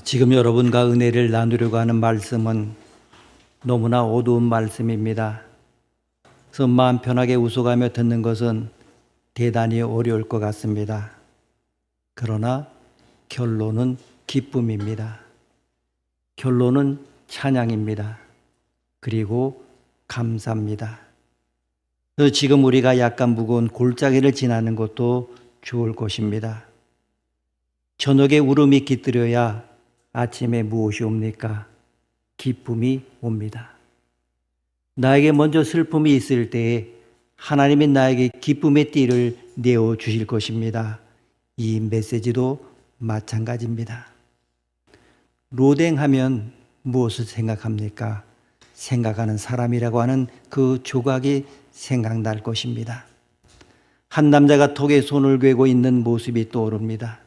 지금 여러분과 은혜를 나누려고 하는 말씀은 너무나 어두운 말씀입니다. 그래서 마음 편하게 웃어가며 듣는 것은 대단히 어려울 것 같습니다. 그러나 결론은 기쁨입니다. 결론은 찬양입니다. 그리고 감사입니다. 그래서 지금 우리가 약간 무거운 골짜기를 지나는 것도 좋을 것입니다. 저녁에 울음이 깃들여야 아침에 무엇이 옵니까? 기쁨이 옵니다. 나에게 먼저 슬픔이 있을 때에 하나님이 나에게 기쁨의 띠를 내어 주실 것입니다. 이 메시지도 마찬가지입니다. 로댕하면 무엇을 생각합니까? 생각하는 사람이라고 하는 그 조각이 생각날 것입니다. 한 남자가 턱에 손을 괴고 있는 모습이 떠오릅니다.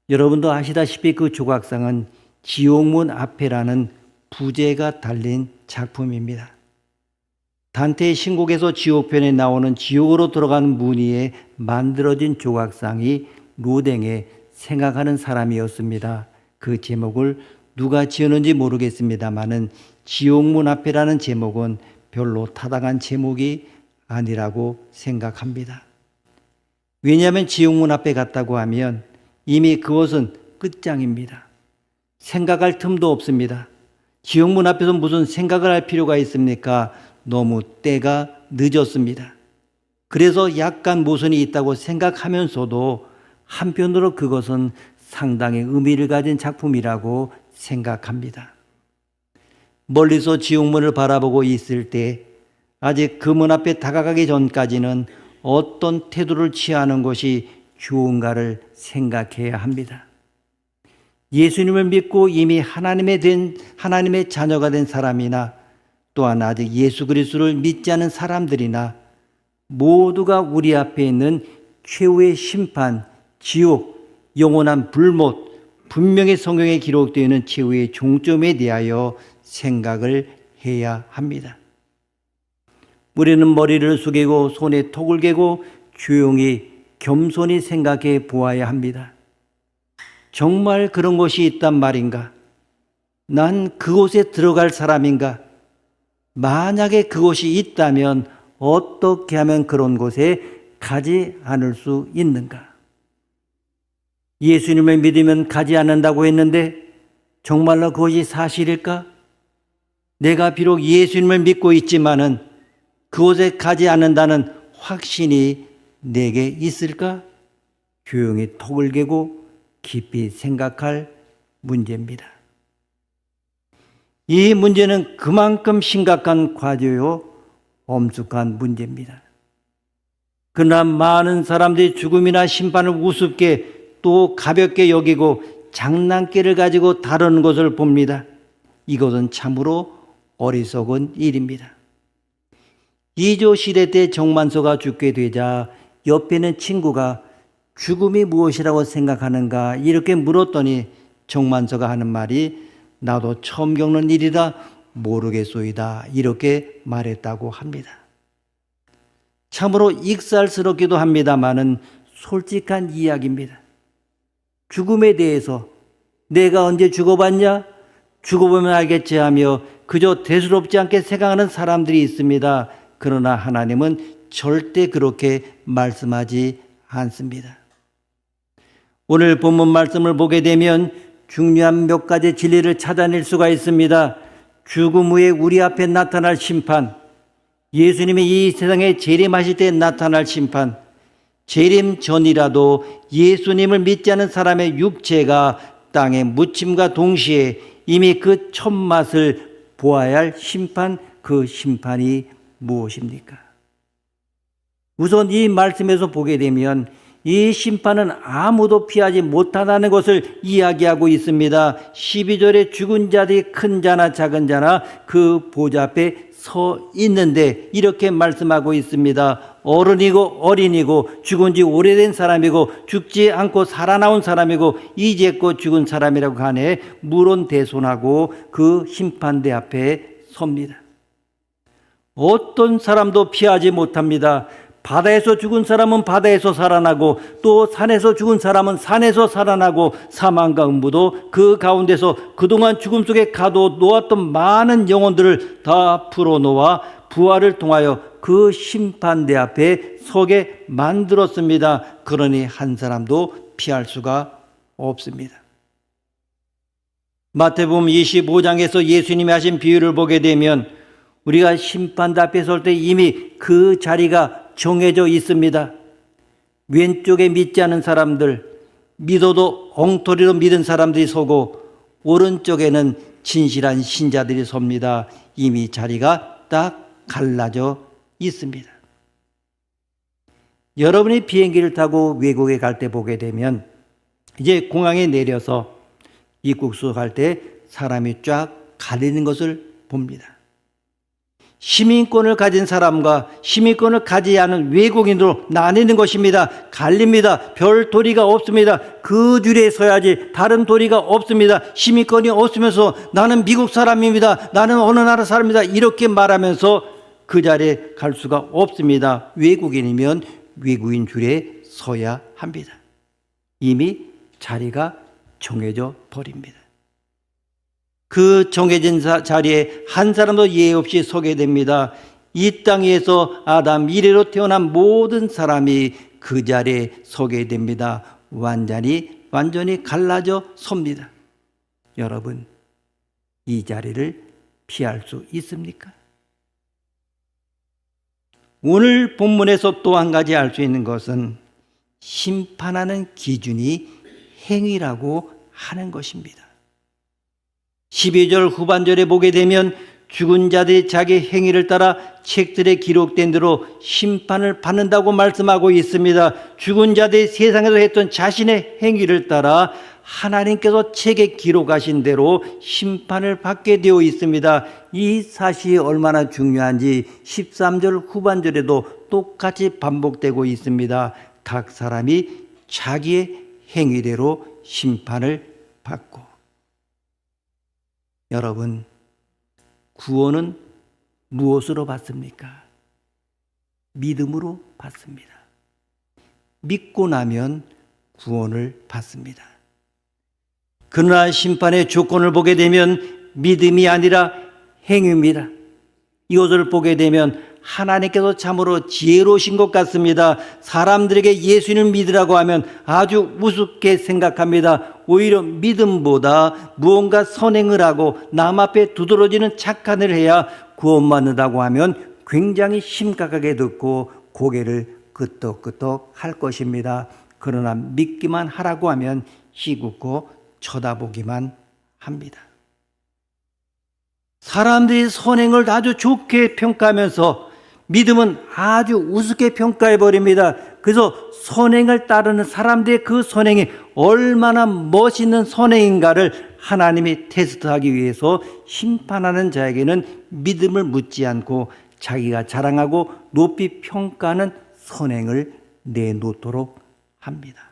여러분도 아시다시피 그 조각상은 지옥문 앞에라는 부제가 달린 작품입니다. 단테의 신곡에서 지옥편에 나오는 지옥으로 들어가는 문 위에 만들어진 조각상이 로댕의 생각하는 사람이었습니다. 그 제목을 누가 지었는지 모르겠습니다만은 지옥문 앞에라는 제목은 별로 타당한 제목이 아니라고 생각합니다. 왜냐하면 지옥문 앞에 갔다고 하면 이미 그것은 끝장입니다. 생각할 틈도 없습니다. 지옥문 앞에서 무슨 생각을 할 필요가 있습니까? 너무 때가 늦었습니다. 그래서 약간 모순이 있다고 생각하면서도 한편으로 그것은 상당히 의미를 가진 작품이라고 생각합니다. 멀리서 지옥문을 바라보고 있을 때 아직 그 문 앞에 다가가기 전까지는 어떤 태도를 취하는 것이 좋은가를 생각해야 합니다. 예수님을 믿고 이미 하나님의 자녀가 된 사람이나 또한 아직 예수 그리스도를 믿지 않은 사람들이나 모두가 우리 앞에 있는 최후의 심판, 지옥, 영원한 불못, 분명히 성경에 기록되어 있는 최후의 종점에 대하여 생각을 해야 합니다. 우리는 머리를 숙이고 손에 톡을 개고 조용히 겸손히 생각해 보아야 합니다. 정말 그런 것이 있단 말인가? 난 그곳에 들어갈 사람인가? 만약에 그곳이 있다면 어떻게 하면 그런 곳에 가지 않을 수 있는가? 예수님을 믿으면 가지 않는다고 했는데 정말로 그것이 사실일까? 내가 비록 예수님을 믿고 있지만은 그곳에 가지 않는다는 확신이 내게 있을까? 조용히 톡을 개고 깊이 생각할 문제입니다. 이 문제는 그만큼 심각한 과제요, 엄숙한 문제입니다. 그러나 많은 사람들이 죽음이나 심판을 우습게 또 가볍게 여기고 장난기를 가지고 다루는 것을 봅니다. 이것은 참으로 어리석은 일입니다. 2조 시대 때 정만서가 죽게 되자 옆에 있는 친구가 죽음이 무엇이라고 생각하는가 이렇게 물었더니 정만서가 하는 말이 나도 처음 겪는 일이라 모르겠소이다 이렇게 말했다고 합니다. 참으로 익살스럽기도 합니다마는 솔직한 이야기입니다. 죽음에 대해서 내가 언제 죽어봤냐? 죽어보면 알겠지 하며 그저 대수롭지 않게 생각하는 사람들이 있습니다. 그러나 하나님은 절대 그렇게 말씀하지 않습니다. 오늘 본문 말씀을 보게 되면 중요한 몇 가지 진리를 찾아낼 수가 있습니다. 죽음 후에 우리 앞에 나타날 심판, 예수님이 이 세상에 재림하실 때 나타날 심판, 재림 전이라도 예수님을 믿지 않은 사람의 육체가 땅에 묻힘과 동시에 이미 그 첫맛을 보아야 할 심판, 그 심판이 무엇입니까? 우선 이 말씀에서 보게 되면 이 심판은 아무도 피하지 못한다는 것을 이야기하고 있습니다. 12절에 죽은 자들이 큰 자나 작은 자나 그 보좌 앞에 서 있는데 이렇게 말씀하고 있습니다. 어른이고 어린이고 죽은 지 오래된 사람이고 죽지 않고 살아나온 사람이고 이제껏 죽은 사람이라고 하네 물론대손하고 그 심판대 앞에 섭니다. 어떤 사람도 피하지 못합니다. 바다에서 죽은 사람은 바다에서 살아나고 또 산에서 죽은 사람은 산에서 살아나고 사망과 음부도 그 가운데서 그동안 죽음 속에 가둬놓았던 많은 영혼들을 다 풀어놓아 부활을 통하여 그 심판대 앞에 서게 만들었습니다. 그러니 한 사람도 피할 수가 없습니다. 마태복음 25장에서 예수님이 하신 비유를 보게 되면 우리가 심판대 앞에 설 때 이미 그 자리가 정해져 있습니다. 왼쪽에 믿지 않은 사람들, 믿어도 엉터리로 믿은 사람들이 서고 오른쪽에는 진실한 신자들이 섭니다. 이미 자리가 딱 갈라져 있습니다. 여러분이 비행기를 타고 외국에 갈 때 보게 되면 이제 공항에 내려서 입국수 갈 때 사람이 쫙 가리는 것을 봅니다. 시민권을 가진 사람과 시민권을 가지지 않은 외국인으로 나뉘는 것입니다. 갈립니다. 별 도리가 없습니다. 그 줄에 서야지 다른 도리가 없습니다. 시민권이 없으면서 나는 미국 사람입니다. 나는 어느 나라 사람입니다. 이렇게 말하면서 그 자리에 갈 수가 없습니다. 외국인이면 외국인 줄에 서야 합니다. 이미 자리가 정해져 버립니다. 그 정해진 자리에 한 사람도 예외 없이 서게 됩니다. 이 땅에서 아담 이래로 태어난 모든 사람이 그 자리에 서게 됩니다. 완전히 갈라져 섭니다. 여러분, 이 자리를 피할 수 있습니까? 오늘 본문에서 또 한 가지 알 수 있는 것은 심판하는 기준이 행위라고 하는 것입니다. 12절 후반절에 보게 되면 죽은 자들이 자기 행위를 따라 책들에 기록된 대로 심판을 받는다고 말씀하고 있습니다. 죽은 자들이 세상에서 했던 자신의 행위를 따라 하나님께서 책에 기록하신 대로 심판을 받게 되어 있습니다. 이 사실이 얼마나 중요한지 13절 후반절에도 똑같이 반복되고 있습니다. 각 사람이 자기의 행위대로 심판을 받고. 여러분, 구원은 무엇으로 받습니까? 믿음으로 받습니다. 믿고 나면 구원을 받습니다. 그러나 심판의 조건을 보게 되면 믿음이 아니라 행위입니다. 이것을 보게 되면 하나님께서 참으로 지혜로우신 것 같습니다. 사람들에게 예수님을 믿으라고 하면 아주 우습게 생각합니다. 오히려 믿음보다 무언가 선행을 하고 남 앞에 두드러지는 착한 일을 해야 구원받는다고 하면 굉장히 심각하게 듣고 고개를 끄덕끄덕 할 것입니다. 그러나 믿기만 하라고 하면 희굽고 쳐다보기만 합니다. 사람들이 선행을 아주 좋게 평가하면서 믿음은 아주 우습게 평가해버립니다. 그래서 선행을 따르는 사람들의 그 선행이 얼마나 멋있는 선행인가를 하나님이 테스트하기 위해서 심판하는 자에게는 믿음을 묻지 않고 자기가 자랑하고 높이 평가하는 선행을 내놓도록 합니다.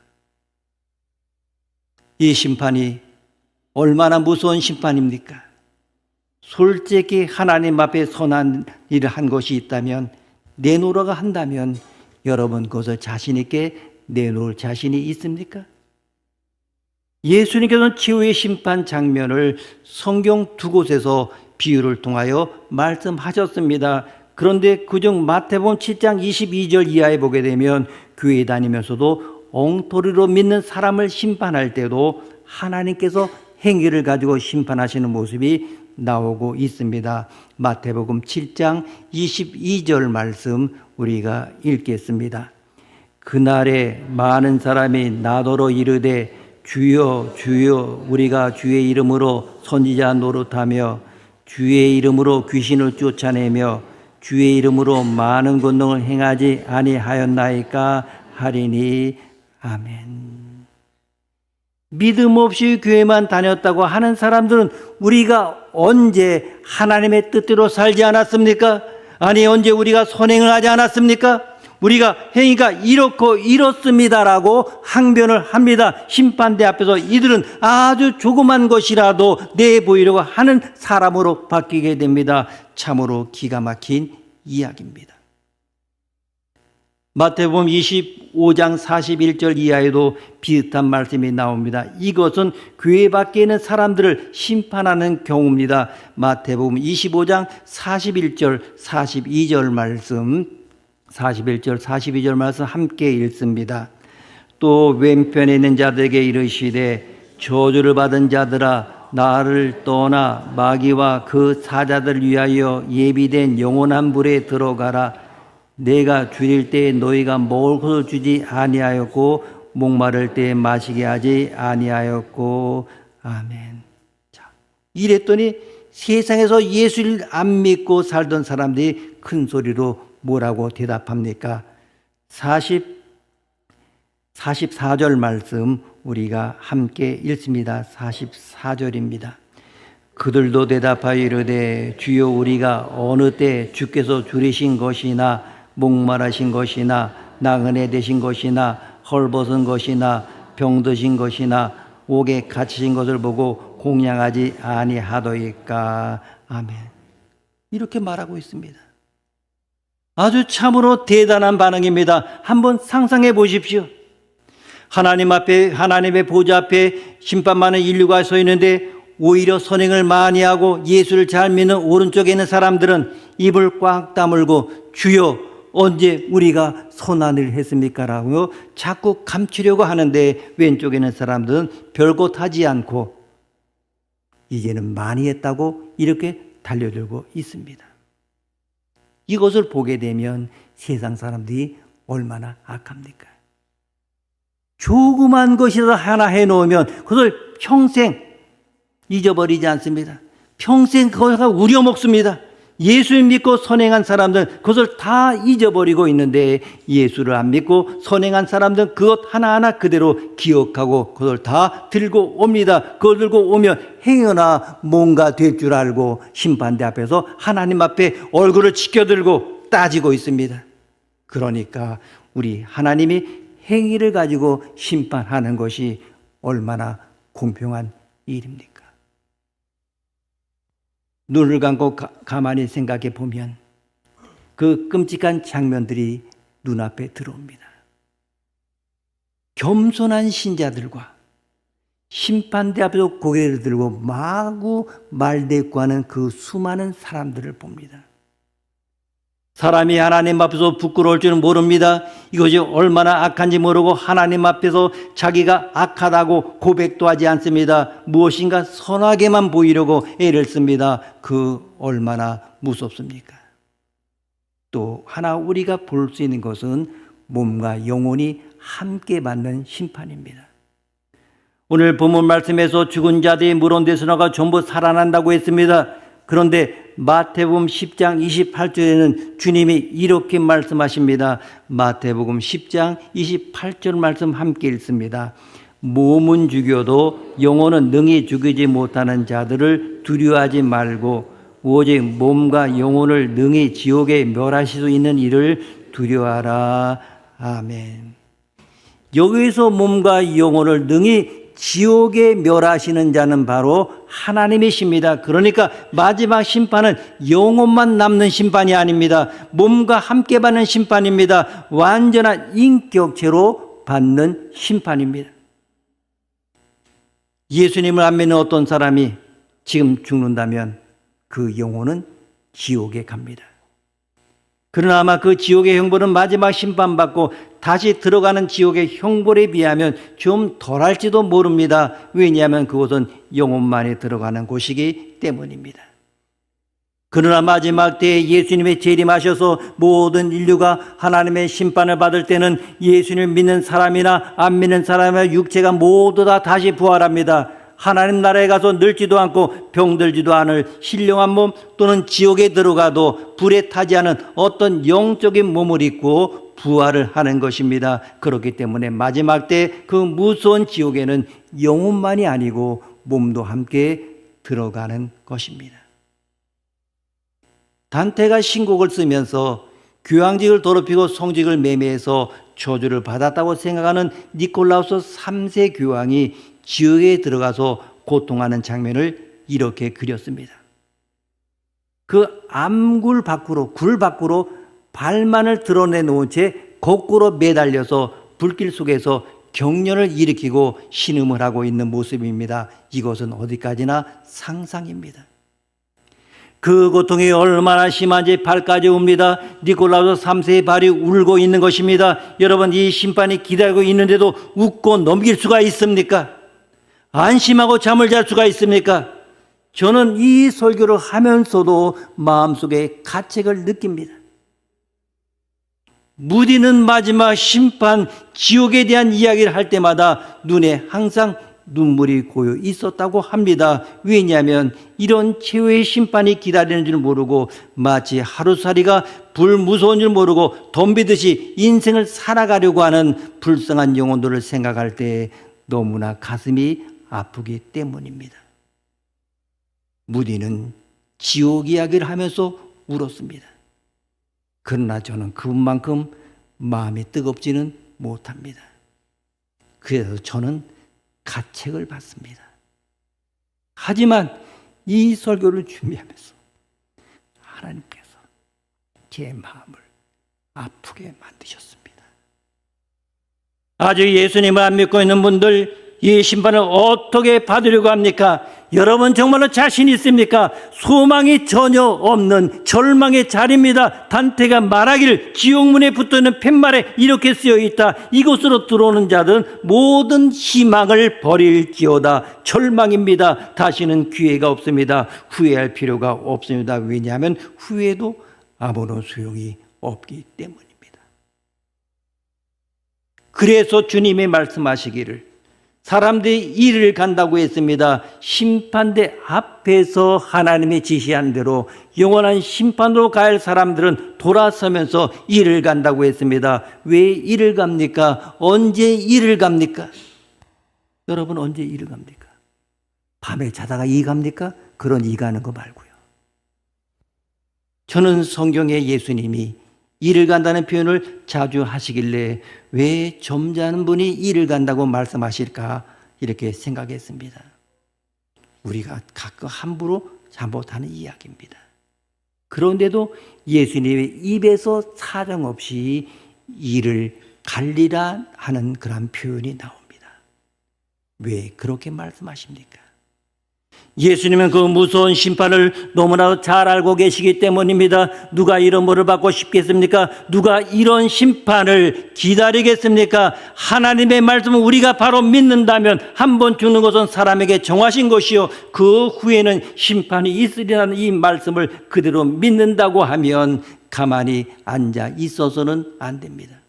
이 심판이 얼마나 무서운 심판입니까? 솔직히 하나님 앞에 선한 일을 한 것이 있다면, 내놓으라고 한다면 여러분 그것을 자신 있게 내놓을 자신이 있습니까? 예수님께서는 최후의 심판 장면을 성경 두 곳에서 비유를 통하여 말씀하셨습니다. 그런데 그중 마태복음 7장 22절 이하에 보게 되면 교회 다니면서도 엉터리로 믿는 사람을 심판할 때도 하나님께서 행위를 가지고 심판하시는 모습이 나오고 있습니다. 마태복음 7장 22절 말씀 우리가 읽겠습니다. 그날에 많은 사람이 나더러 이르되 주여 주여 우리가 주의 이름으로 선지자 노릇하며 주의 이름으로 귀신을 쫓아내며 주의 이름으로 많은 권능을 행하지 아니하였나이까 하리니 아멘. 믿음 없이 교회만 다녔다고 하는 사람들은 우리가 언제 하나님의 뜻대로 살지 않았습니까? 아니 언제 우리가 선행을 하지 않았습니까? 우리가 행위가 이렇고 이렇습니다라고 항변을 합니다. 심판대 앞에서 이들은 아주 조그만 것이라도 내보이려고 하는 사람으로 바뀌게 됩니다. 참으로 기가 막힌 이야기입니다. 마태복음 25장 41절 이하에도 비슷한 말씀이 나옵니다. 이것은 교회 밖에 있는 사람들을 심판하는 경우입니다. 마태복음 25장 41절 42절 말씀, 41절 42절 말씀 함께 읽습니다. 또 왼편에 있는 자들에게 이르시되 저주를 받은 자들아 나를 떠나 마귀와 그 사자들 위하여 예비된 영원한 불에 들어가라. 내가 줄일 때에 너희가 먹을 것을 주지 아니하였고 목마를 때에 마시게 하지 아니하였고. 아멘. 자, 이랬더니 세상에서 예수를 안 믿고 살던 사람들이 큰 소리로 뭐라고 대답합니까? 44절 말씀 우리가 함께 읽습니다. 44절입니다. 그들도 대답하여 이르되 주여 우리가 어느 때 주께서 줄이신 것이나 목마르신 것이나 나그네 되신 것이나 헐벗은 것이나 병드신 것이나 옥에 갇히신 것을 보고 공양하지 아니하더이까. 아멘. 이렇게 말하고 있습니다. 아주 참으로 대단한 반응입니다. 한번 상상해 보십시오. 하나님 앞에, 하나님의 보좌 앞에 심판 많은 인류가 서 있는데 오히려 선행을 많이 하고 예수를 잘 믿는 오른쪽에 있는 사람들은 입을 꽉 다물고 주여 언제 우리가 선한을 했습니까? 라고 자꾸 감추려고 하는데 왼쪽에 있는 사람들은 별것 하지 않고 이제는 많이 했다고 이렇게 달려들고 있습니다. 이것을 보게 되면 세상 사람들이 얼마나 악합니까? 조그만 것이라도 하나 해놓으면 그것을 평생 잊어버리지 않습니다. 평생 그것을 우려먹습니다. 예수 믿고 선행한 사람들은 그것을 다 잊어버리고 있는데 예수를 안 믿고 선행한 사람들은 그것 하나하나 그대로 기억하고 그것을 다 들고 옵니다. 그걸 들고 오면 행여나 뭔가 될 줄 알고 심판대 앞에서 하나님 앞에 얼굴을 치켜들고 따지고 있습니다. 그러니까 우리 하나님이 행위를 가지고 심판하는 것이 얼마나 공평한 일입니까? 눈을 감고 가만히 생각해 보면 그 끔찍한 장면들이 눈앞에 들어옵니다. 겸손한 신자들과 심판대 앞에서 고개를 들고 마구 말대꾸하는 그 수많은 사람들을 봅니다. 사람이 하나님 앞에서 부끄러울 줄은 모릅니다. 이것이 얼마나 악한지 모르고 하나님 앞에서 자기가 악하다고 고백도 하지 않습니다. 무엇인가 선하게만 보이려고 애를 씁니다. 그 얼마나 무섭습니까? 또 하나 우리가 볼 수 있는 것은 몸과 영혼이 함께 받는 심판입니다. 오늘 본문 말씀에서 죽은 자들이 물온 데서 나가 전부 살아난다고 했습니다. 그런데 마태복음 10장 28절에는 주님이 이렇게 말씀하십니다. 마태복음 10장 28절 말씀 함께 읽습니다. 몸은 죽여도 영혼은 능히 죽이지 못하는 자들을 두려워하지 말고 오직 몸과 영혼을 능히 지옥에 멸하실 수 있는 이를 두려워하라. 아멘. 여기서 몸과 영혼을 능히 지옥에 멸하시는 자는 바로 하나님이십니다. 그러니까 마지막 심판은 영혼만 남는 심판이 아닙니다. 몸과 함께 받는 심판입니다. 완전한 인격체로 받는 심판입니다. 예수님을 안 믿는 어떤 사람이 지금 죽는다면 그 영혼은 지옥에 갑니다. 그러나 아마 그 지옥의 형벌은 마지막 심판받고 다시 들어가는 지옥의 형벌에 비하면 좀 덜할지도 모릅니다. 왜냐하면 그곳은 영혼만이 들어가는 곳이기 때문입니다. 그러나 마지막 때에 예수님의 재림하셔서 모든 인류가 하나님의 심판을 받을 때는 예수님을 믿는 사람이나 안 믿는 사람의 육체가 모두 다 다시 부활합니다. 하나님 나라에 가서 늙지도 않고 병들지도 않을 신령한 몸 또는 지옥에 들어가도 불에 타지 않은 어떤 영적인 몸을 입고 부활을 하는 것입니다. 그렇기 때문에 마지막 때 그 무서운 지옥에는 영혼만이 아니고 몸도 함께 들어가는 것입니다. 단테가 신곡을 쓰면서 교황직을 더럽히고 성직을 매매해서 저주를 받았다고 생각하는 니콜라우스 3세 교황이 지옥에 들어가서 고통하는 장면을 이렇게 그렸습니다. 그 암굴 밖으로, 굴 밖으로 발만을 드러내 놓은 채 거꾸로 매달려서 불길 속에서 경련을 일으키고 신음을 하고 있는 모습입니다. 이것은 어디까지나 상상입니다. 그 고통이 얼마나 심한지 발까지 옵니다. 니콜라우스 3세의 발이 울고 있는 것입니다. 여러분, 이 심판이 기다리고 있는데도 웃고 넘길 수가 있습니까? 안심하고 잠을 잘 수가 있습니까? 저는 이 설교를 하면서도 마음속에 가책을 느낍니다. 무디는 마지막 심판, 지옥에 대한 이야기를 할 때마다 눈에 항상 눈물이 고여 있었다고 합니다. 왜냐하면 이런 최후의 심판이 기다리는 줄 모르고 마치 하루살이가 불무서운 줄 모르고 덤비듯이 인생을 살아가려고 하는 불쌍한 영혼들을 생각할 때 너무나 가슴이 아프기 때문입니다. 무디는 지옥 이야기를 하면서 울었습니다. 그러나 저는 그분만큼 마음이 뜨겁지는 못합니다. 그래서 저는 가책을 받습니다. 하지만 이 설교를 준비하면서 하나님께서 제 마음을 아프게 만드셨습니다. 아직 예수님을 안 믿고 있는 분들, 이 심판을 어떻게 받으려고 합니까? 여러분 정말로 자신 있습니까? 소망이 전혀 없는 절망의 자리입니다. 단테가 말하기를 지옥문에 붙어있는 팻말에 이렇게 쓰여 있다. 이곳으로 들어오는 자들은 모든 희망을 버릴지어다. 절망입니다. 다시는 기회가 없습니다. 후회할 필요가 없습니다. 왜냐하면 후회도 아무런 소용이 없기 때문입니다. 그래서 주님이 말씀하시기를 사람들이 이를 간다고 했습니다. 심판대 앞에서 하나님이 지시한 대로 영원한 심판으로 갈 사람들은 돌아서면서 이를 간다고 했습니다. 왜 이를 갑니까? 언제 이를 갑니까? 여러분, 언제 이를 갑니까? 밤에 자다가 이 갑니까? 그런 이 가는 거 말고요. 저는 성경에 예수님이 이를 간다는 표현을 자주 하시길래 왜 점잖은 분이 이를 간다고 말씀하실까 이렇게 생각했습니다. 우리가 가끔 함부로 잘못하는 이야기입니다. 그런데도 예수님의 입에서 사정없이 이를 갈리라 하는 그런 표현이 나옵니다. 왜 그렇게 말씀하십니까? 예수님은 그 무서운 심판을 너무나도 잘 알고 계시기 때문입니다. 누가 이런 벌을 받고 싶겠습니까? 누가 이런 심판을 기다리겠습니까? 하나님의 말씀을 우리가 바로 믿는다면 한 번 죽는 것은 사람에게 정하신 것이요 그 후에는 심판이 있으리라는 이 말씀을 그대로 믿는다고 하면 가만히 앉아 있어서는 안 됩니다.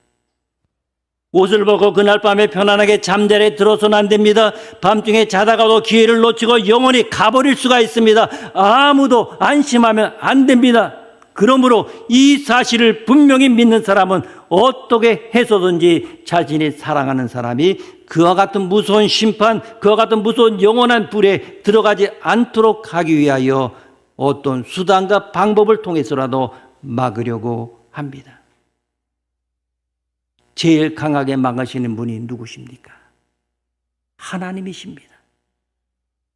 옷을 벗고 그날 밤에 편안하게 잠자리에 들어서는 안 됩니다. 밤중에 자다가도 기회를 놓치고 영원히 가버릴 수가 있습니다. 아무도 안심하면 안 됩니다. 그러므로 이 사실을 분명히 믿는 사람은 어떻게 해서든지 자신이 사랑하는 사람이 그와 같은 무서운 심판, 그와 같은 무서운 영원한 불에 들어가지 않도록 하기 위하여 어떤 수단과 방법을 통해서라도 막으려고 합니다. 제일 강하게 막으시는 분이 누구십니까? 하나님이십니다.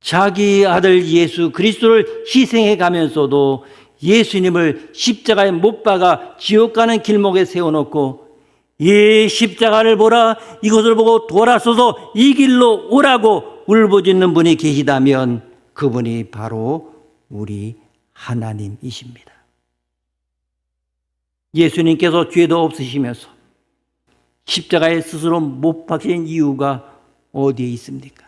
자기 아들 예수 그리스도를 희생해 가면서도 예수님을 십자가에 못 박아 지옥 가는 길목에 세워놓고 이 십자가를 보라, 이것을 보고 돌아서서 이 길로 오라고 울부짖는 분이 계시다면 그분이 바로 우리 하나님이십니다. 예수님께서 죄도 없으시면서 십자가에 스스로 못 박힌 이유가 어디에 있습니까?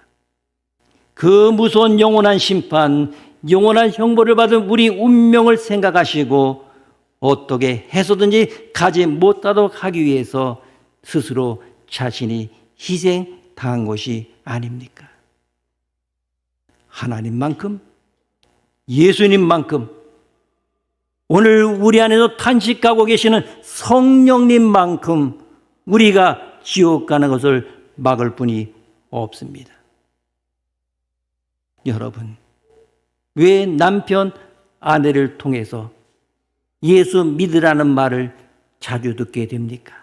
그 무서운 영원한 심판, 영원한 형벌을 받은 우리 운명을 생각하시고 어떻게 해서든지 가지 못하도록 하기 위해서 스스로 자신이 희생당한 것이 아닙니까? 하나님만큼, 예수님만큼, 오늘 우리 안에서 탄식하고 계시는 성령님만큼 우리가 지옥 가는 것을 막을 분이 없습니다. 여러분, 왜 남편, 아내를 통해서 예수 믿으라는 말을 자주 듣게 됩니까?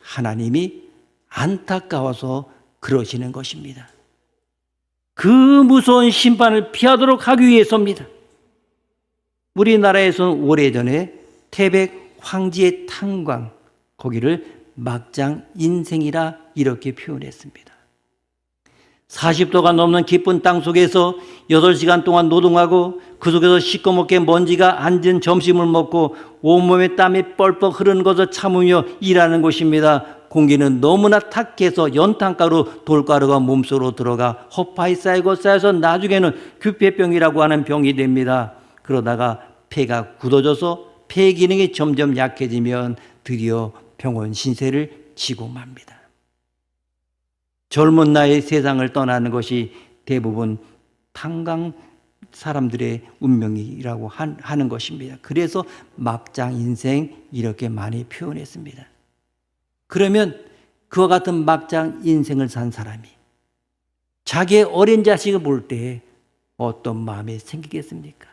하나님이 안타까워서 그러시는 것입니다. 그 무서운 심판을 피하도록 하기 위해서입니다. 우리나라에서는 오래전에 태백 황지의 탄광, 거기를 막장 인생이라 이렇게 표현했습니다. 40도가 넘는 깊은 땅 속에서 8시간 동안 노동하고 그 속에서 시꺼멓게 먼지가 앉은 점심을 먹고 온몸에 땀이 뻘뻘 흐르는 것을 참으며 일하는 곳입니다. 공기는 너무나 탁해서 연탄가루, 돌가루가 몸속으로 들어가 허파에 쌓여서 나중에는 규폐병이라고 하는 병이 됩니다. 그러다가 폐가 굳어져서 폐 기능이 점점 약해지면 드디어 병원 신세를 지고 맙니다. 젊은 나이에 세상을 떠나는 것이 대부분 탄광 사람들의 운명이라고 하는 것입니다. 그래서 막장 인생 이렇게 많이 표현했습니다. 그러면 그와 같은 막장 인생을 산 사람이 자기의 어린 자식을 볼 때 어떤 마음이 생기겠습니까?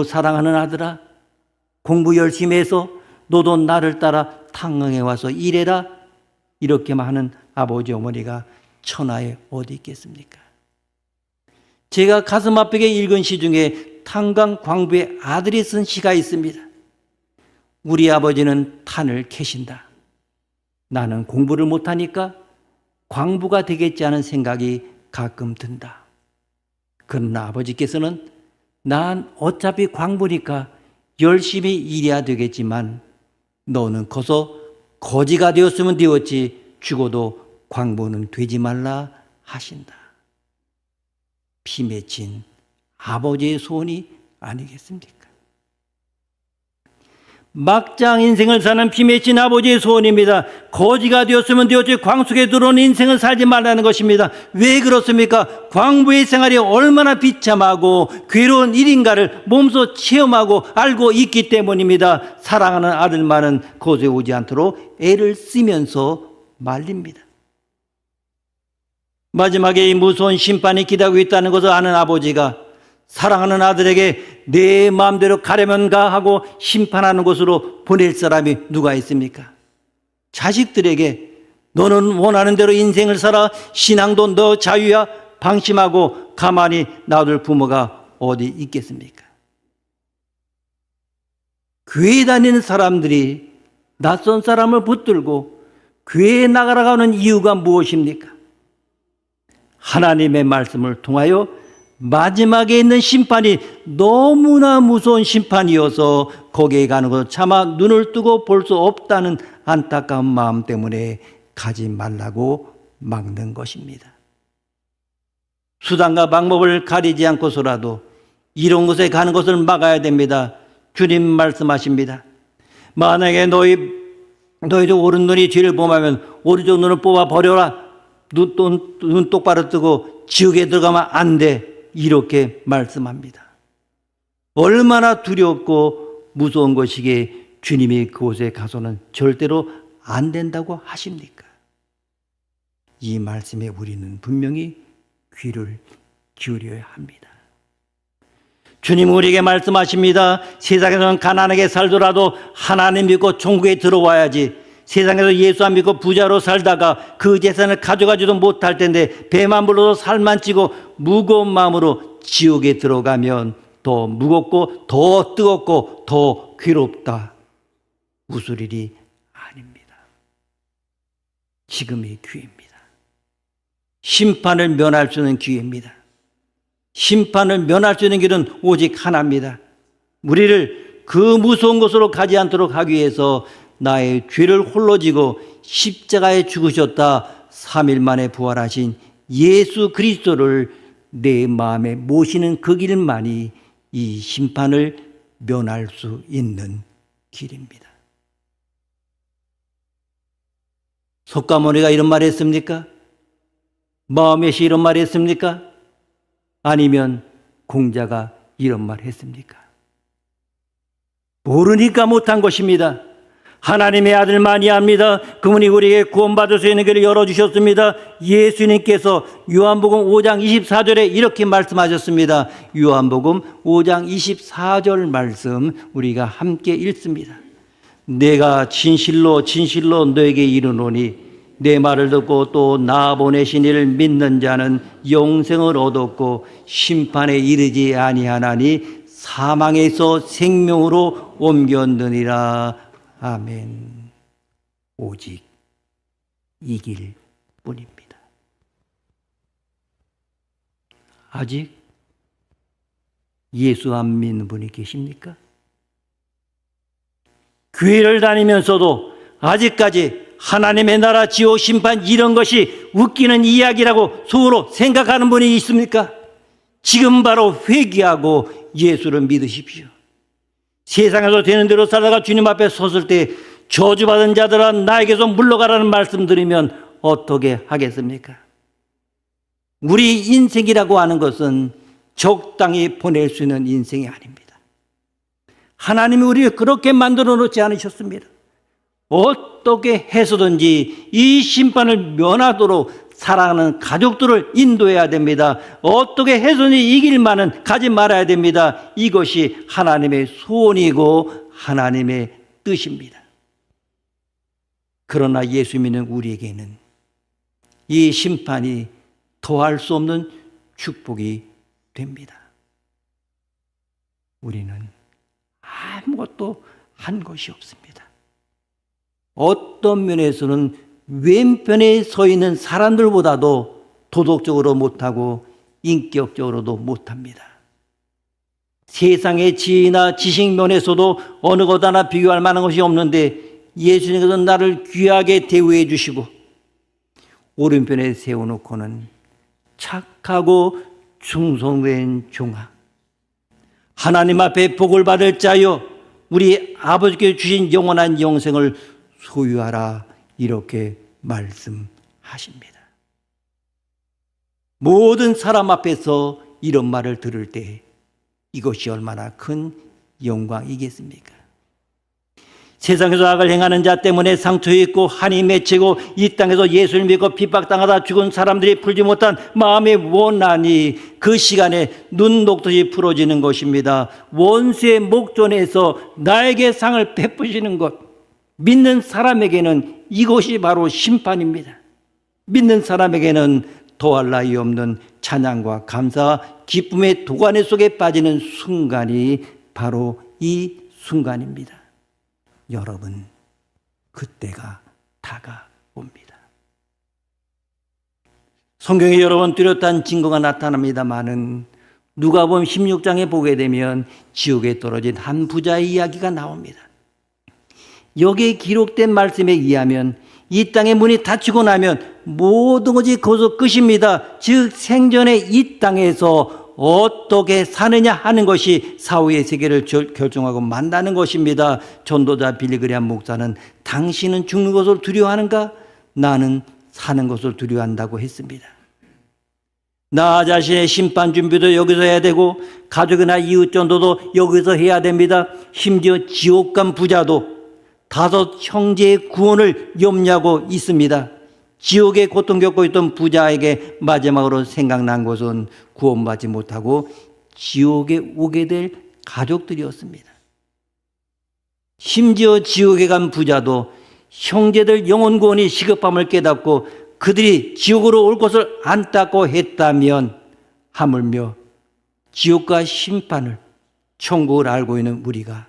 사랑하는 아들아, 공부 열심히 해서 너도 나를 따라 탄광에 와서 일해라. 이렇게만 하는 아버지 어머니가 천하에 어디 있겠습니까? 제가 가슴 아프게 읽은 시 중에 탄광 광부의 아들이 쓴 시가 있습니다. 우리 아버지는 탄을 캐신다. 나는 공부를 못하니까 광부가 되겠지 하는 생각이 가끔 든다. 그러나 아버지께서는 난 어차피 광부니까 열심히 일해야 되겠지만 너는 커서 거지가 되었으면 되었지 죽어도 광부는 되지 말라 하신다. 피 맺힌 아버지의 소원이 아니겠습니까? 막장 인생을 사는 피 맺힌 아버지의 소원입니다. 거지가 되었으면 되었지 광속에 들어온 인생을 살지 말라는 것입니다. 왜 그렇습니까? 광부의 생활이 얼마나 비참하고 괴로운 일인가를 몸소 체험하고 알고 있기 때문입니다. 사랑하는 아들만은 거지에 오지 않도록 애를 쓰면서 말립니다. 마지막에 이 무서운 심판이 기다리고 있다는 것을 아는 아버지가 사랑하는 아들에게 내 마음대로 가려면 가 하고 심판하는 곳으로 보낼 사람이 누가 있습니까? 자식들에게 너는 원하는 대로 인생을 살아, 신앙도 너 자유야, 방심하고 가만히 놔둘 부모가 어디 있겠습니까? 교회 다니는 사람들이 낯선 사람을 붙들고 교회에 나가라고 하는 이유가 무엇입니까? 하나님의 말씀을 통하여 마지막에 있는 심판이 너무나 무서운 심판이어서 거기에 가는 것을 차마 눈을 뜨고 볼 수 없다는 안타까운 마음 때문에 가지 말라고 막는 것입니다. 수단과 방법을 가리지 않고서라도 이런 곳에 가는 것을 막아야 됩니다. 주님 말씀하십니다. 만약에 너희도 오른눈이 뒤를 범하면 오른쪽 눈을 뽑아 버려라. 눈 똑바로 뜨고 지옥에 들어가면 안 돼. 이렇게 말씀합니다. 얼마나 두렵고 무서운 것이기에 주님이 그곳에 가서는 절대로 안 된다고 하십니까? 이 말씀에 우리는 분명히 귀를 기울여야 합니다. 주님 우리에게 말씀하십니다. 세상에서는 가난하게 살더라도 하나님 믿고 천국에 들어와야지. 세상에서 예수 안 믿고 부자로 살다가 그 재산을 가져가지도 못할 텐데 배만 불러도 살만 찌고 무거운 마음으로 지옥에 들어가면 더 무겁고 더 뜨겁고 더 괴롭다. 웃을 일이 아닙니다. 지금이 기회입니다. 심판을 면할 수 있는 기회입니다. 심판을 면할 수 있는 길은 오직 하나입니다. 우리를 그 무서운 곳으로 가지 않도록 하기 위해서 나의 죄를 홀로 지고 십자가에 죽으셨다 3일 만에 부활하신 예수 그리스도를 내 마음에 모시는 그 길만이 이 심판을 면할 수 있는 길입니다. 석가모니가 이런 말 했습니까? 마음에시 이런 말 했습니까? 아니면 공자가 이런 말 했습니까? 모르니까 못한 것입니다. 하나님의 아들만이 압니다. 그분이 우리에게 구원받을 수 있는 길을 열어주셨습니다. 예수님께서 요한복음 5장 24절에 이렇게 말씀하셨습니다. 요한복음 5장 24절 말씀 우리가 함께 읽습니다. 내가 진실로 진실로 너에게 이르노니 내 말을 듣고 또 나 보내신 이를 믿는 자는 영생을 얻었고 심판에 이르지 아니하나니 사망에서 생명으로 옮겼느니라. 아멘. 오직 이길 뿐입니다. 아직 예수 안 믿는 분이 계십니까? 교회를 다니면서도 아직까지 하나님의 나라, 지옥, 심판 이런 것이 웃기는 이야기라고 속으로 생각하는 분이 있습니까? 지금 바로 회개하고 예수를 믿으십시오. 세상에서 되는 대로 살다가 주님 앞에 섰을 때 저주받은 자들아 나에게서 물러가라는 말씀 드리면 어떻게 하겠습니까? 우리 인생이라고 하는 것은 적당히 보낼 수 있는 인생이 아닙니다. 하나님이 우리를 그렇게 만들어 놓지 않으셨습니다. 어떻게 해서든지 이 심판을 면하도록 사랑하는 가족들을 인도해야 됩니다. 어떻게 해서든지 이길 만은 가지 말아야 됩니다. 이것이 하나님의 소원이고 하나님의 뜻입니다. 그러나 예수 믿는 우리에게는 이 심판이 더할 수 없는 축복이 됩니다. 우리는 아무것도 한 것이 없습니다. 어떤 면에서는 왼편에 서 있는 사람들보다도 도덕적으로 못하고 인격적으로도 못합니다. 세상의 지혜나 지식 면에서도 어느 것 하나 비교할 만한 것이 없는데 예수님께서 나를 귀하게 대우해 주시고 오른편에 세워놓고는 착하고 충성된 종아, 하나님 앞에 복을 받을 자여 우리 아버지께 주신 영원한 영생을 소유하라, 이렇게 말씀하십니다. 모든 사람 앞에서 이런 말을 들을 때 이것이 얼마나 큰 영광이겠습니까? 세상에서 악을 행하는 자 때문에 상처있고 한이 맺히고 이 땅에서 예수를 믿고 핍박당하다 죽은 사람들이 풀지 못한 마음의 원한이 그 시간에 눈 녹듯이 풀어지는 것입니다. 원수의 목전에서 나에게 상을 베푸시는 것, 믿는 사람에게는 이것이 바로 심판입니다. 믿는 사람에게는 더할 나위 없는 찬양과 감사와 기쁨의 도가니 속에 빠지는 순간이 바로 이 순간입니다. 여러분, 그때가 다가옵니다. 성경에 여러 번 뚜렷한 증거가 나타납니다마는 누가복음 16장에 보게 되면 지옥에 떨어진 한 부자의 이야기가 나옵니다. 여기에 기록된 말씀에 의하면 이 땅의 문이 닫히고 나면 모든 것이 거기서 끝입니다. 즉 생전에 이 땅에서 어떻게 사느냐 하는 것이 사후의 세계를 결정하고 만나는 것입니다. 전도자 빌리그리암 목사는 당신은 죽는 것을 두려워하는가? 나는 사는 것을 두려워한다고 했습니다. 나 자신의 심판 준비도 여기서 해야 되고 가족이나 이웃 전도도 여기서 해야 됩니다. 심지어 지옥 간 부자도 5 형제의 구원을 염려하고 있습니다. 지옥에 고통 겪고 있던 부자에게 마지막으로 생각난 것은 구원받지 못하고 지옥에 오게 될 가족들이었습니다. 심지어 지옥에 간 부자도 형제들 영혼 구원이 시급함을 깨닫고 그들이 지옥으로 올 것을 안타까워했다면 하물며 지옥과 심판을, 천국을 알고 있는 우리가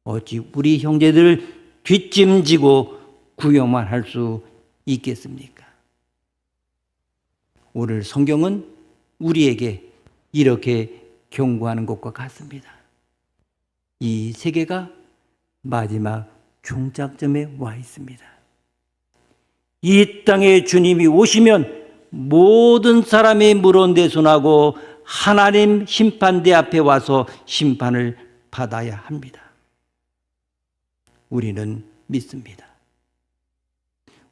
어찌 우리 형제들을 뒷짐지고 구경만 할 수 있겠습니까? 오늘 성경은 우리에게 이렇게 경고하는 것과 같습니다. 이 세계가 마지막 종착점에 와 있습니다. 이 땅에 주님이 오시면 모든 사람이 물어내손하고 하나님 심판대 앞에 와서 심판을 받아야 합니다. 우리는 믿습니다.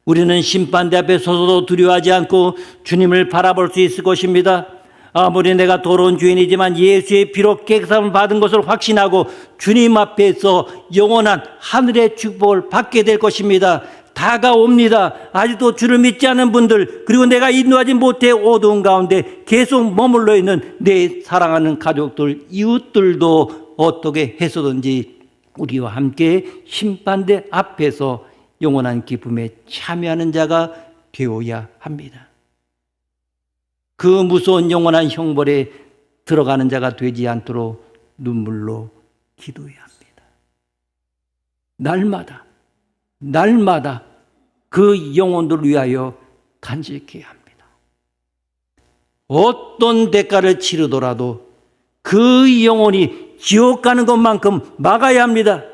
우리는 심판대 앞에 서서도 두려워하지 않고 주님을 바라볼 수 있을 것입니다. 아무리 내가 더러운 죄인이지만 예수의 피로 깨끗함을 받은 것을 확신하고 주님 앞에서 영원한 하늘의 축복을 받게 될 것입니다. 다가옵니다. 아직도 주를 믿지 않은 분들, 그리고 내가 인도하지 못해 어두운 가운데 계속 머물러 있는 내 사랑하는 가족들, 이웃들도 어떻게 해서든지 우리와 함께 심판대 앞에서 영원한 기쁨에 참여하는 자가 되어야 합니다. 그 무서운 영원한 형벌에 들어가는 자가 되지 않도록 눈물로 기도해야 합니다. 날마다 그 영혼들을 위하여 간직해야 합니다. 어떤 대가를 치르더라도 그 영혼이 지옥 가는 것만큼 막아야 합니다.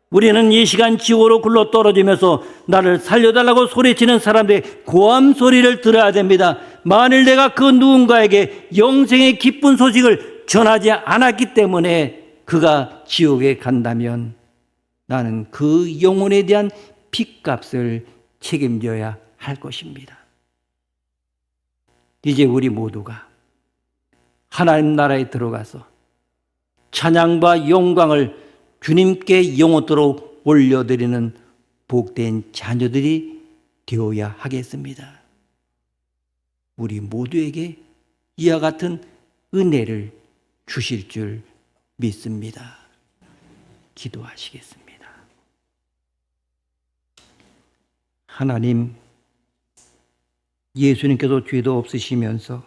우리는 이 시간 지옥으로 굴러 떨어지면서 나를 살려달라고 소리치는 사람들의 고함 소리를 들어야 됩니다. 만일 내가 그 누군가에게 영생의 기쁜 소식을 전하지 않았기 때문에 그가 지옥에 간다면 나는 그 영혼에 대한 핏값을 책임져야 할 것입니다. 이제 우리 모두가 하나님 나라에 들어가서 찬양과 영광을 주님께 영원토록 올려드리는 복된 자녀들이 되어야 하겠습니다. 우리 모두에게 이와 같은 은혜를 주실 줄 믿습니다. 기도하시겠습니다. 하나님, 예수님께서 죄도 없으시면서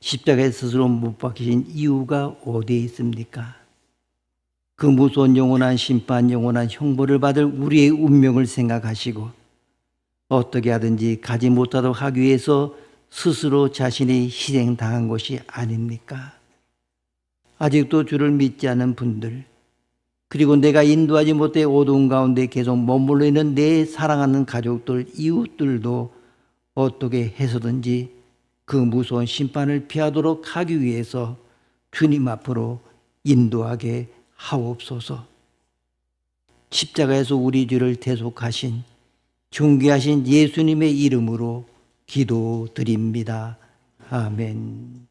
십자가에 스스로 못 박히신 이유가 어디에 있습니까? 그 무서운 영원한 심판, 영원한 형벌을 받을 우리의 운명을 생각하시고 어떻게 하든지 가지 못하도록 하기 위해서 스스로 자신이 희생당한 것이 아닙니까? 아직도 주를 믿지 않은 분들, 그리고 내가 인도하지 못해 어두운 가운데 계속 머물러 있는 내 사랑하는 가족들, 이웃들도 어떻게 해서든지 그 무서운 심판을 피하도록 하기 위해서 주님 앞으로 인도하게 하옵소서. 십자가에서 우리 죄를 대속하신 존귀하신 예수님의 이름으로 기도드립니다. 아멘.